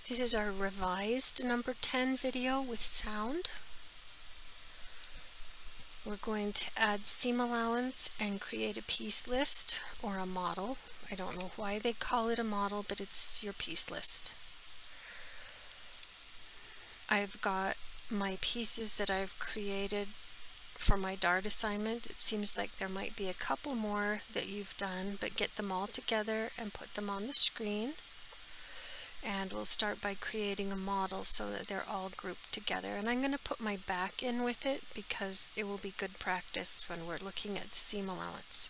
This is our revised number 10 video with sound. We're going to add seam allowance and create a piece list or a model. I don't know why they call it a model, but it's your piece list. I've got my pieces that I've created for my dart assignment. It seems like there might be a couple more that you've done, but get them all together and put them on the screen. And we'll start by creating a model so that they're all grouped together. And I'm going to put my back in with it because it will be good practice when we're looking at the seam allowance.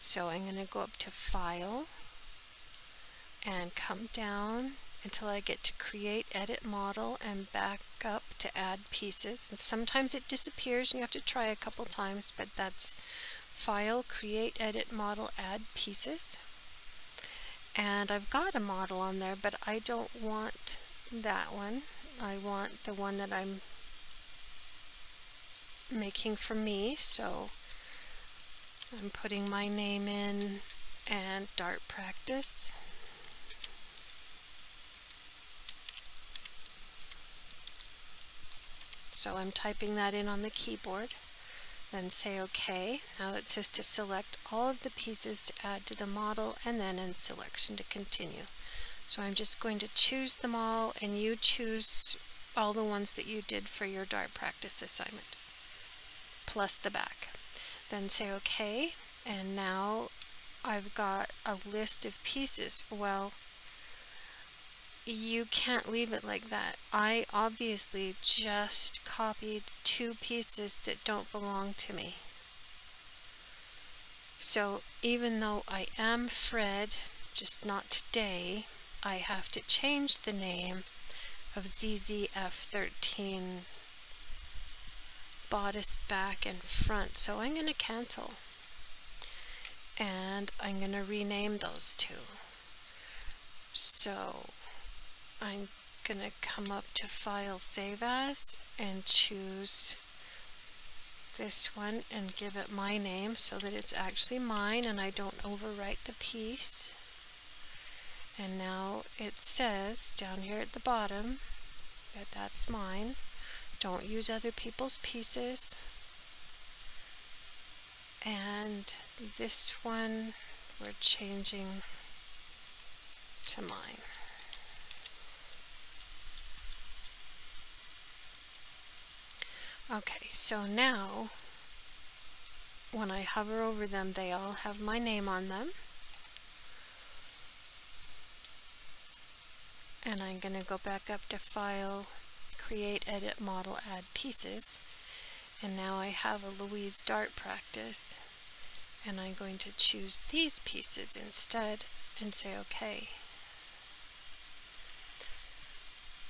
So I'm going to go up to File and come down until I get to Create, Edit, Model, and back up to Add Pieces. And sometimes it disappears and you have to try a couple times, but that's File, Create, Edit, Model, Add Pieces. And I've got a model on there, but I don't want that one. I want the one that I'm making for me. So I'm putting my name in and dart practice. So I'm typing that in on the keyboard. Then say OK. Now it says to select all of the pieces to add to the model and then in selection to continue. So I'm just going to choose them all and you choose all the ones that you did for your dart practice assignment plus the back. Then say OK, and now I've got a list of pieces. Well, you can't leave it like that. I obviously just copied two pieces that don't belong to me. So even though I am Fred, just not today, I have to change the name of ZZF13 bodice, back, and front. So I'm going to cancel. And I'm going to rename those two. So I'm going to come up to File, Save As, and choose this one and give it my name so that it's actually mine and I don't overwrite the piece. And now it says down here at the bottom that that's mine. Don't use other people's pieces. And this one we're changing to mine. Okay, so now when I hover over them, they all have my name on them. And I'm going to go back up to File, Create, Edit, Model, Add Pieces. And now I have a Louise dart practice. And I'm going to choose these pieces instead and say OK.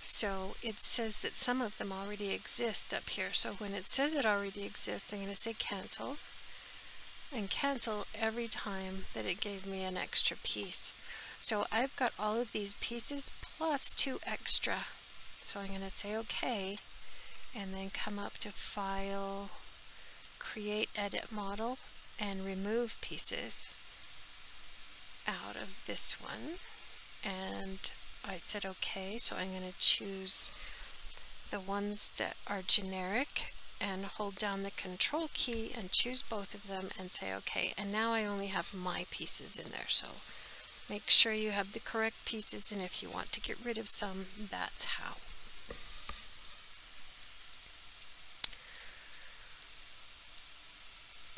So it says that some of them already exist up here. So when it says it already exists, I'm going to say cancel. And cancel every time that it gave me an extra piece. So I've got all of these pieces plus two extra. So I'm going to say OK. And then come up to File, Create, Edit, Model, and remove pieces out of this one. And I said OK, so I'm going to choose the ones that are generic and hold down the Control key and choose both of them and say OK. And now I only have my pieces in there, so make sure you have the correct pieces, and if you want to get rid of some, that's how.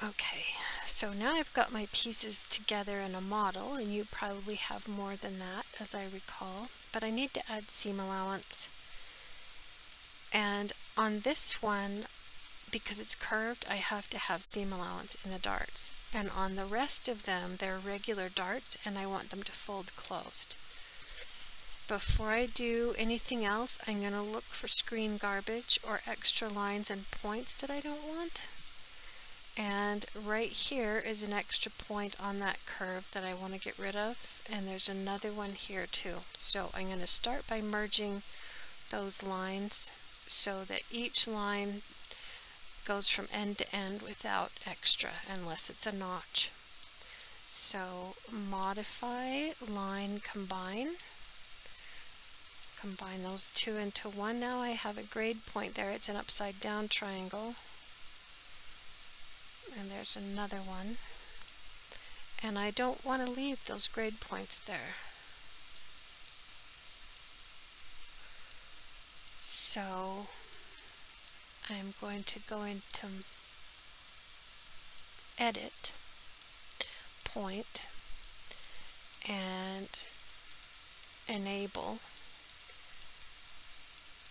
Okay, so now I've got my pieces together in a model, and you probably have more than that, as I recall, but I need to add seam allowance. And on this one, because it's curved, I have to have seam allowance in the darts. And on the rest of them, they're regular darts, and I want them to fold closed. Before I do anything else, I'm going to look for screen garbage or extra lines and points that I don't want. And right here is an extra point on that curve that I want to get rid of, and there's another one here too. So I'm going to start by merging those lines so that each line goes from end to end without extra, unless it's a notch. So modify, line, combine, Combine those two into one. Now I have a grade point there. It's an upside down triangle. And there's another one. And I don't want to leave those grade points there. So I'm going to go into Edit, Point, and Enable.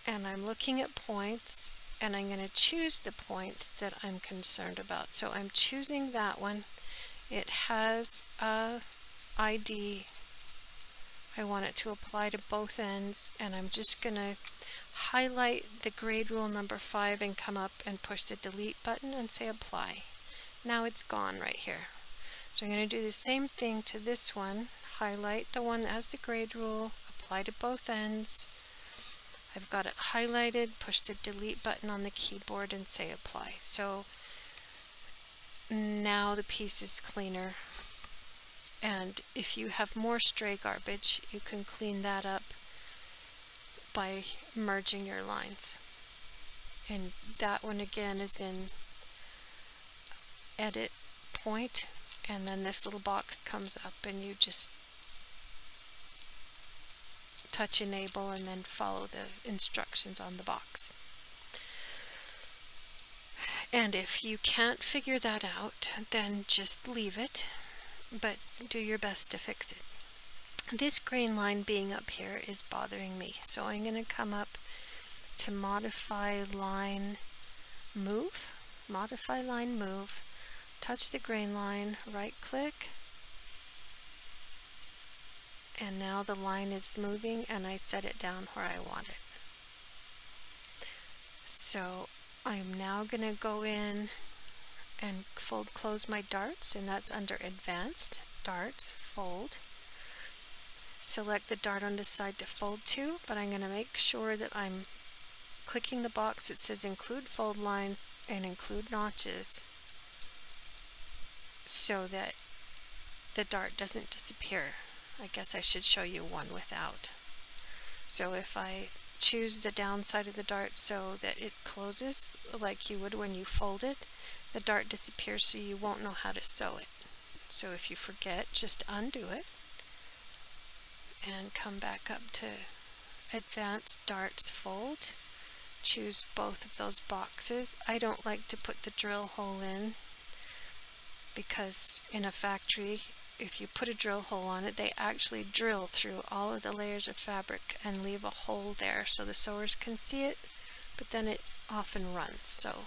And I'm looking at points, and I'm going to choose the points that I'm concerned about. So I'm choosing that one. It has a ID. I want it to apply to both ends, and I'm just going to highlight the grade rule number 5 and come up and push the delete button and say apply. Now it's gone right here. So I'm going to do the same thing to this one. Highlight the one that has the grade rule, apply to both ends. I've got it highlighted, push the delete button on the keyboard and say apply. So now the piece is cleaner. And if you have more stray garbage, you can clean that up by merging your lines. And that one again is in Edit, Point, and then this little box comes up and you just touch Enable and then follow the instructions on the box. And if you can't figure that out, then just leave it, but do your best to fix it. This green line being up here is bothering me, so I'm going to come up to Modify Line Move, Modify Line Move, touch the green line, right click, and now the line is moving and I set it down where I want it. So I'm now going to go in and fold close my darts, and that's under Advanced, Darts, Fold. Select the dart on the side to fold to, but I'm going to make sure that I'm clicking the box that says Include Fold Lines and Include Notches so that the dart doesn't disappear. I guess I should show you one without. So if I choose the downside of the dart so that it closes like you would when you fold it, the dart disappears so you won't know how to sew it. So if you forget, just undo it and come back up to Advanced Darts, Fold. Choose both of those boxes. I don't like to put the drill hole in because in a factory, if you put a drill hole on it, they actually drill through all of the layers of fabric and leave a hole there so the sewers can see it, but then it often runs. So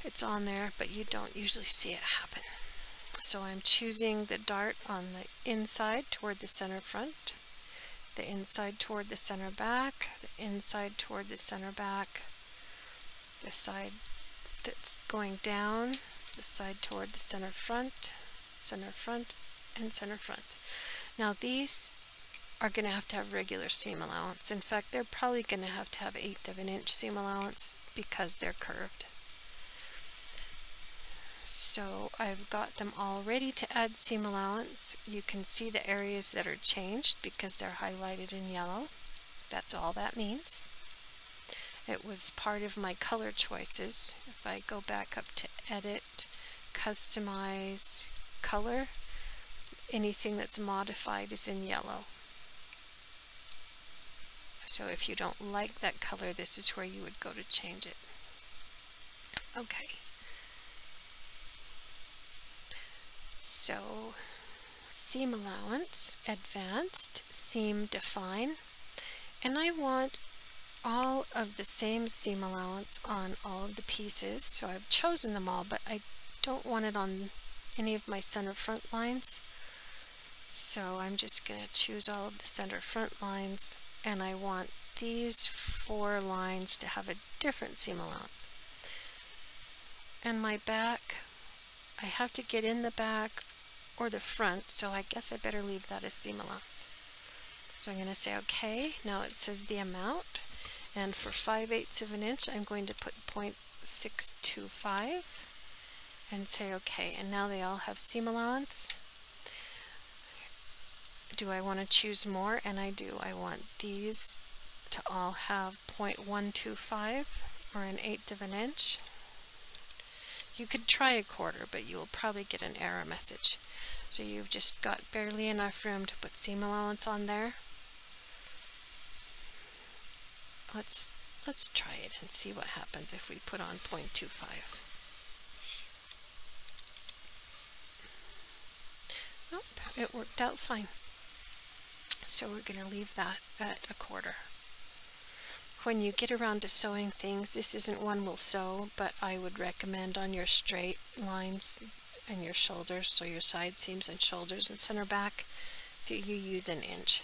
it's on there, but you don't usually see it happen. So I'm choosing the dart on the inside toward the center front, the inside toward the center back, the inside toward the center back, the side that's going down, the side toward the center front, and center front. Now these are going to have regular seam allowance. In fact, they're probably going to have 1/8 of an inch seam allowance because they're curved. So I've got them all ready to add seam allowance. You can see the areas that are changed because they're highlighted in yellow. That's all that means. It was part of my color choices. If I go back up to Edit, Customize, Color, anything that's modified is in yellow. So if you don't like that color, this is where you would go to change it. Okay. So, seam allowance, Advanced, Seam Define, and I want all of the same seam allowance on all of the pieces. So I've chosen them all, but I don't want it on any of my center front lines. So I'm just going to choose all of the center front lines, and I want these 4 lines to have a different seam allowance. And my back, I have to get in the back or the front, so I guess I better leave that as seam allowance. So I'm going to say OK. Now it says the amount, and for 5/8 of an inch I'm going to put 0.625 and say OK. And now they all have seam allowance. do I want to choose more? And I do. I want these to all have 0.125 or an eighth of an inch. You could try a quarter, but you will probably get an error message. So you've just got barely enough room to put seam allowance on there. Let's try it and see what happens if we put on 0.25. Nope, it worked out fine. So we're going to leave that at a quarter. When you get around to sewing things, this isn't one we'll sew, but I would recommend on your straight lines and your shoulders, so your side seams and shoulders and center back, that you use an inch.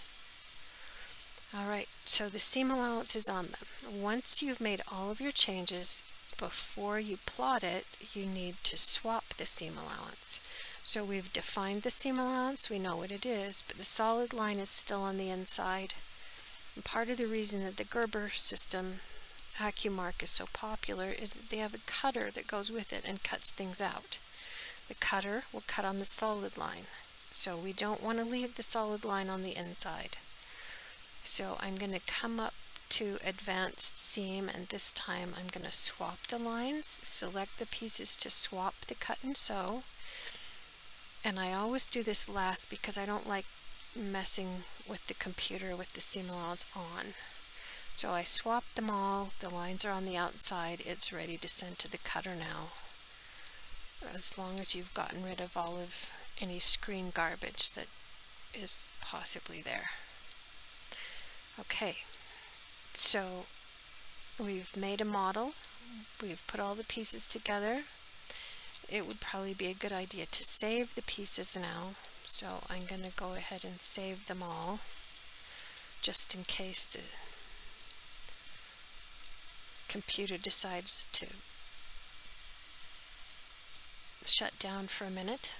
Alright, so the seam allowance is on them. Once you've made all of your changes, before you plot it, you need to swap the seam allowance. So we've defined the seam allowance, we know what it is, but the solid line is still on the inside. And part of the reason that the Gerber system, AccuMark, is so popular is that they have a cutter that goes with it and cuts things out. The cutter will cut on the solid line, so we don't want to leave the solid line on the inside. So I'm going to come up to Advanced Seam, and this time I'm going to swap the lines, select the pieces to swap the cut and sew. And I always do this last because I don't like messing with the computer with the seam allowance on. So I swapped them all, the lines are on the outside, it's ready to send to the cutter now. As long as you've gotten rid of all of any screen garbage that is possibly there. Okay, so we've made a model, we've put all the pieces together. It would probably be a good idea to save the pieces now. So I'm going to go ahead and save them all, just in case the computer decides to shut down for a minute.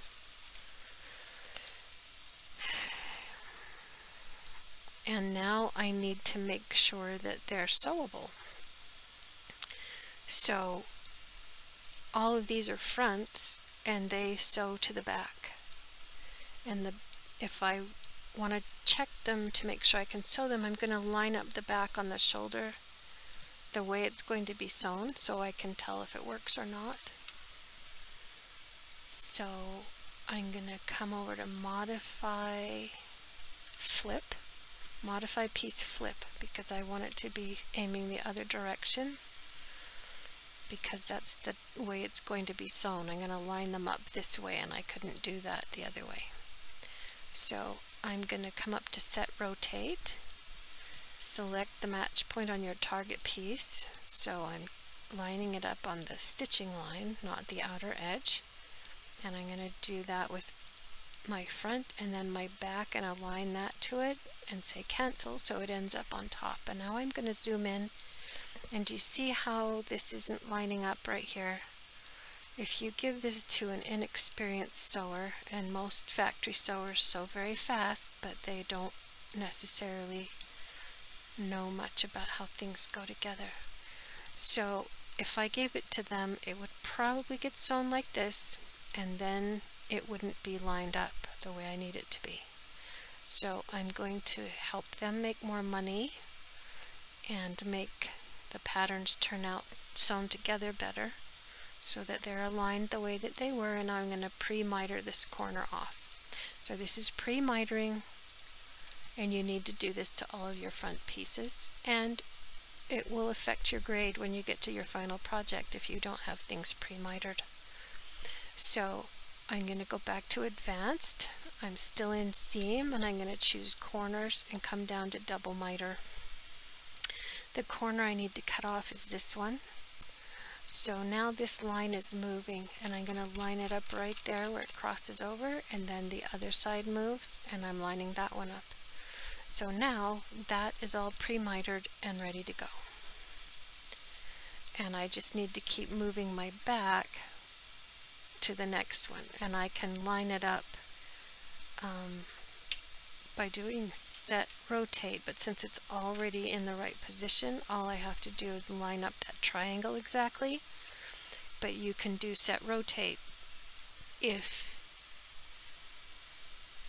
And now I need to make sure that they're sewable. So all of these are fronts and they sew to the back. And if I want to check them to make sure I can sew them, I'm going to line up the back on the shoulder the way it's going to be sewn so I can tell if it works or not. So I'm going to come over to Modify Flip, Modify Piece Flip, because I want it to be aiming the other direction, because that's the way it's going to be sewn. I'm going to line them up this way, and I couldn't do that the other way. So I'm going to come up to Set Rotate, select the match point on your target piece, so I'm lining it up on the stitching line, not the outer edge, and I'm going to do that with my front and then my back and align that to it and say cancel so it ends up on top. And now I'm going to zoom in, and you see how this isn't lining up right here? If you give this to an inexperienced sewer, and most factory sewers sew very fast, but they don't necessarily know much about how things go together. So if I gave it to them, it would probably get sewn like this, and then it wouldn't be lined up the way I need it to be. So I'm going to help them make more money and make the patterns turn out sewn together better, so that they're aligned the way that they were, and I'm going to pre-miter this corner off. So this is pre-mitering, and you need to do this to all of your front pieces, and it will affect your grade when you get to your final project if you don't have things pre-mitered. So I'm going to go back to Advanced. I'm still in Seam, and I'm going to choose Corners and come down to Double Miter. The corner I need to cut off is this one. So now this line is moving, and I'm going to line it up right there where it crosses over, and then the other side moves, and I'm lining that one up. So now that is all pre-mitered and ready to go. And I just need to keep moving my back to the next one, and I can line it up by doing Set Rotate, but since it's already in the right position, all I have to do is line up that triangle exactly. But you can do Set Rotate if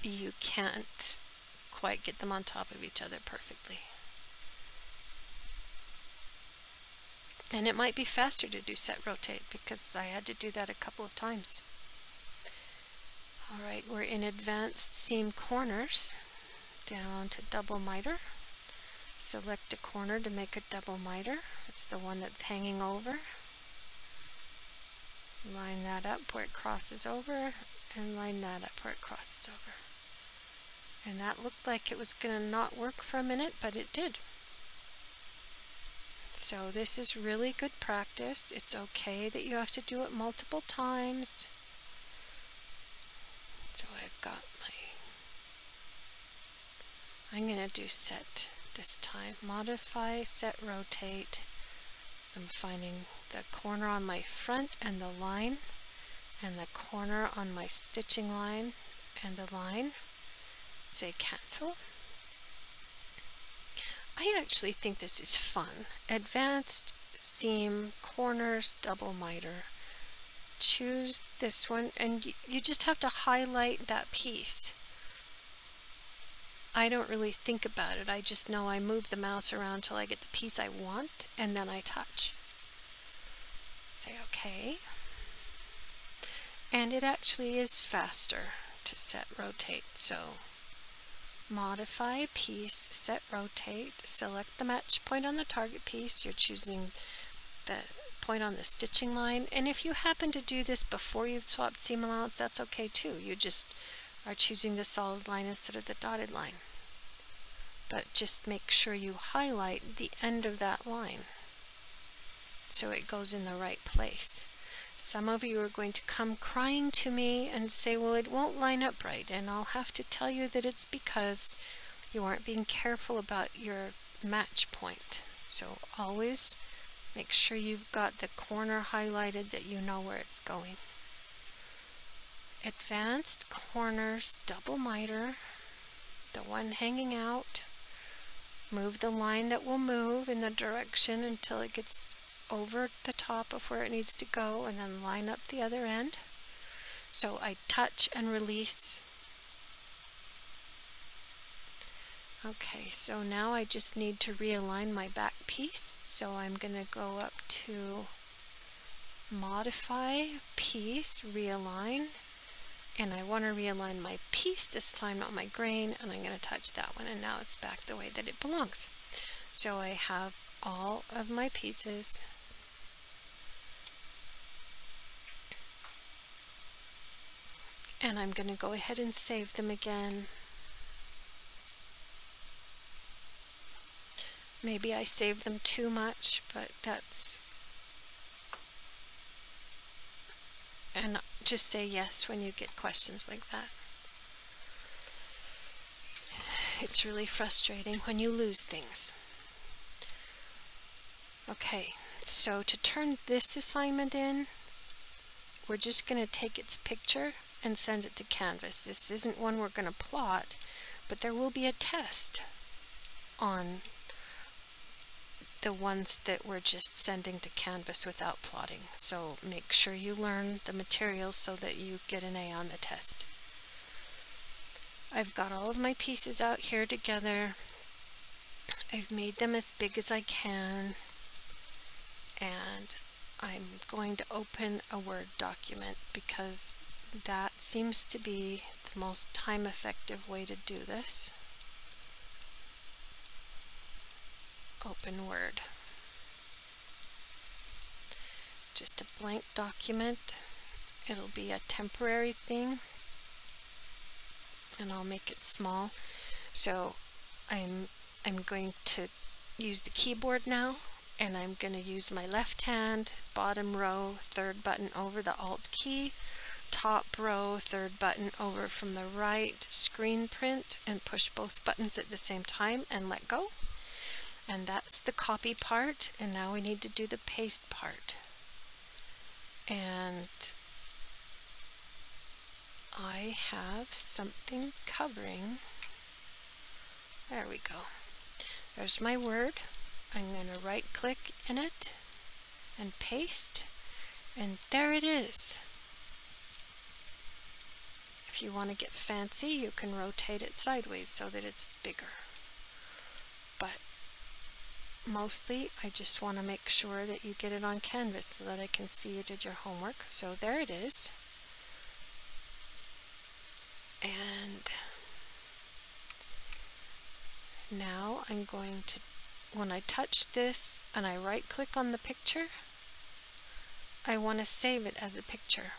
you can't quite get them on top of each other perfectly. And it might be faster to do set rotate because I had to do that a couple of times. Alright, we're in advanced seam corners, down to double miter. Select a corner to make a double miter. It's the one that's hanging over. Line that up where it crosses over, and line that up where it crosses over. And that looked like it was going to not work for a minute, but it did. So this is really good practice. It's okay that you have to do it multiple times. So I've got I'm going to do set this time. Modify, set, rotate. I'm finding the corner on my front and the line, and the corner on my stitching line and the line. Say cancel. I actually think this is fun. Advanced seam corners double miter. Choose this one, and you just have to highlight that piece. I don't really think about it. I just know I move the mouse around till I get the piece I want, and then I touch. Say OK. And it actually is faster to set rotate. So modify piece, set rotate, select the match point on the target piece. You're choosing the point on the stitching line. And if you happen to do this before you've swapped seam allowance, that's okay too. You just are choosing the solid line instead of the dotted line. But just make sure you highlight the end of that line so it goes in the right place. Some of you are going to come crying to me and say, well, it won't line up right, and I'll have to tell you that it's because you aren't being careful about your match point. So always make sure you've got the corner highlighted, that you know where it's going. Advanced corners double miter, the one hanging out. Move the line that will move in the direction until it gets over the top of where it needs to go, and then line up the other end. So I touch and release. Okay, so now I just need to realign my back piece. So I'm going to go up to modify, piece, realign. And I want to realign my piece this time, not my grain, and I'm going to touch that one, and now it's back the way that it belongs. So I have all of my pieces. And I'm going to go ahead and save them again. Maybe I saved them too much, but that's... And just say yes when you get questions like that. It's really frustrating when you lose things. Okay, so to turn this assignment in, we're just going to take its picture and send it to Canvas. This isn't one we're going to plot, but there will be a test on the ones that we're just sending to Canvas without plotting. So make sure you learn the materials so that you get an A on the test. I've got all of my pieces out here together. I've made them as big as I can, and I'm going to open a Word document because that seems to be the most time-effective way to do this. Open Word. Just a blank document. It'll be a temporary thing, and I'll make it small. So I'm going to use the keyboard now, and I'm going to use my left hand, bottom row, third button over the Alt key, top row, third button over from the right, screen print, and push both buttons at the same time and let go. And that's the copy part, and now we need to do the paste part. And I have something covering. There we go. There's my word. I'm going to right click in it and paste, and there it is. if you want to get fancy, you can rotate it sideways so that it's bigger. But mostly, I just want to make sure that you get it on canvas so that I can see you did your homework. So there it is. And now I'm going to, when I touch this and I right click on the picture, I want to save it as a picture.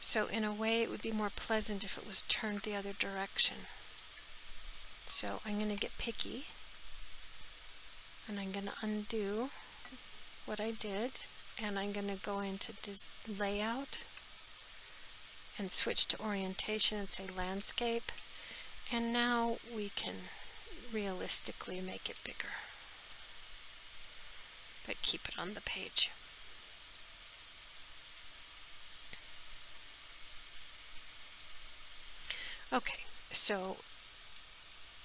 So in a way it would be more pleasant if it was turned the other direction. So I'm going to get picky and I'm going to undo what I did, and I'm going to go into this layout and switch to orientation and say landscape, and now we can realistically make it bigger, but keep it on the page. Okay, so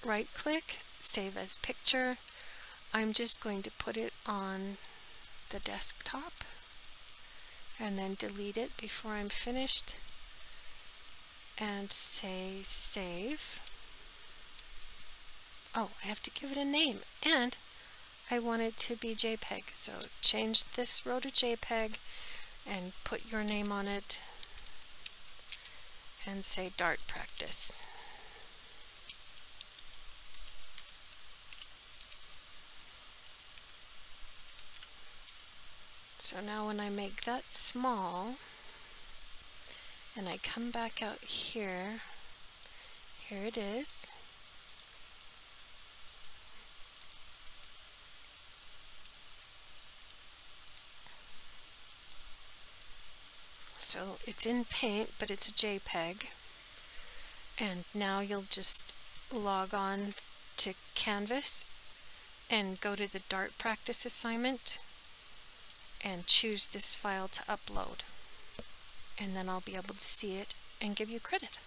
right click, save as picture. I'm just going to put it on the desktop and then delete it before I'm finished and say save. Oh, I have to give it a name, and I want it to be JPEG, so change this row to JPEG and put your name on it and say Dart Practice. So now when I make that small and I come back out here, here it is. So it's in Paint, but it's a JPEG. And now you'll just log on to Canvas and go to the Dart Practice assignment and choose this file to upload. And then I'll be able to see it and give you credit.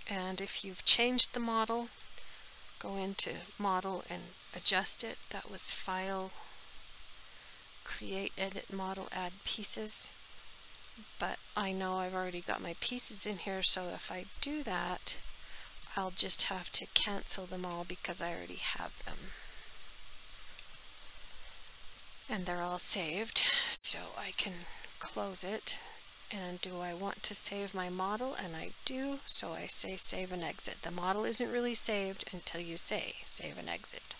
And if you've changed the model, go into Model and adjust it. That was File, Create, Edit, Model, Add Pieces. But I know I've already got my pieces in here, so if I do that, I'll just have to cancel them all because I already have them. And they're all saved, so I can close it. And do I want to save my model? And I do, so I say save and exit. The model isn't really saved until you say save and exit.